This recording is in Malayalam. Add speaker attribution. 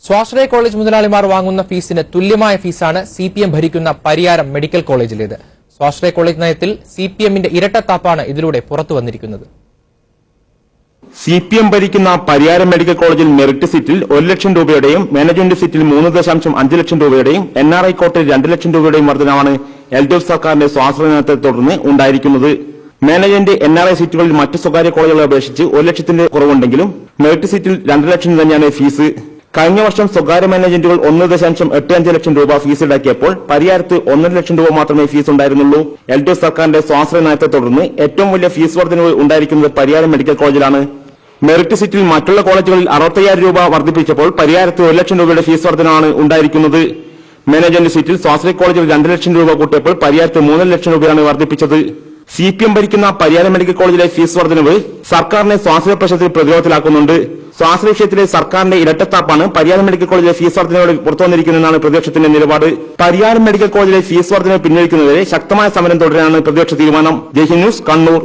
Speaker 1: സ്വാശ്രയ കോളേജ് മുതലാളിമാർ വാങ്ങുന്ന ഫീസിന് തുല്യമായ ഫീസാണ് സിപിഎം ഭരിക്കുന്ന പരിയാരം മെഡിക്കൽ കോളേജിലേത്. സ്വാശ്രയ കോളേജ് നയത്തിൽ സിപിഎമ്മിന്റെ ഇരട്ടത്താപ്പാണ് ഇതിലൂടെ പുറത്തുവന്നിരിക്കുന്നത്.
Speaker 2: സിപിഎം ഭരിക്കുന്ന പരിയാരം മെഡിക്കൽ കോളേജിൽ മെറിറ്റ് സീറ്റിൽ 1 ലക്ഷം രൂപയുടെയും മാനേജ്മെന്റ് സീറ്റിൽ 3.5 ലക്ഷം രൂപയുടെയും NRI കോട്ടയിൽ 2 ലക്ഷം രൂപയുടെയും വർധനമാണ് LDF സർക്കാരിന്റെ സ്വാശ്രയ നയത്തെ തുടർന്ന് ഉണ്ടായിരിക്കുന്നത്. മാനേജ്മെന്റ് NRI സീറ്റുകളിൽ മറ്റ് സ്വകാര്യ കോളേജുകളെ അപേക്ഷിച്ച് 1 ലക്ഷത്തിന്റെ കുറവുണ്ടെങ്കിലും മെറിറ്റ് സീറ്റിൽ 2 ലക്ഷം തന്നെയാണ് ഫീസ്. കഴിഞ്ഞ വർഷം സ്വകാര്യ മാനേജ്മെന്റുകൾ 1.85 ലക്ഷം രൂപ ഫീസ് ഈടാക്കിയപ്പോൾ പരിയാരത്ത് 1.5 ലക്ഷം രൂപ മാത്രമേ ഫീസ് ഉണ്ടായിരുന്നുള്ളൂ. LDF സർക്കാരിന്റെ സ്വാശ്രയ നയത്തെ തുടർന്ന് ഏറ്റവും വലിയ ഫീസ് വർധനവ് ഉണ്ടായിരിക്കുന്നത് പരിയാരം മെഡിക്കൽ കോളേജിലാണ്. മെറിറ്റ് സീറ്റിൽ മറ്റുള്ള കോളേജുകളിൽ 65,000 രൂപ വർദ്ധിപ്പിച്ചപ്പോൾ പരിയാരത്ത് 1 ലക്ഷം രൂപയുടെ ഫീസ് വർധനമാണ് ഉണ്ടായിരിക്കുന്നത്. മാനേജ്മെന്റ് സീറ്റിൽ സ്വാശ്രയ കോളേജിൽ 2 ലക്ഷം രൂപ കൂട്ടിയപ്പോൾ പരിയാരത്ത് 3 ലക്ഷം രൂപയാണ് വർദ്ധിപ്പിച്ചത്. സിപിഎം ഭരിക്കുന്ന പരിയാരം മെഡിക്കൽ കോളേജിലെ ഫീസ് വർധനവ് സർക്കാരിനെ സ്വാശ്രയ പ്രശ്നത്തിൽ പ്രതിരോധത്തിലാക്കുന്നുണ്ട്. സ്വാശ്രയ വിഷയത്തിലെ സർക്കാരിന്റെ ഇരട്ടത്താപ്പാണ് പരിയാരം മെഡിക്കൽ കോളേജിലെ ഫീസ് വർധനയോട് പുറത്തുവന്നിരിക്കുന്നതെന്നാണ് പ്രതിപക്ഷത്തിന്റെ നിലപാട്. പരിയാരം മെഡിക്കൽ കോളേജിലെ ഫീസ് വർധനവ് പിൻവലിക്കുന്നതിരെ ശക്തമായ സമരം തുടരാനാണ് പ്രതിപക്ഷ തീരുമാനം. ജയ്ഹിന്ദ് ന്യൂസ്, കണ്ണൂർ.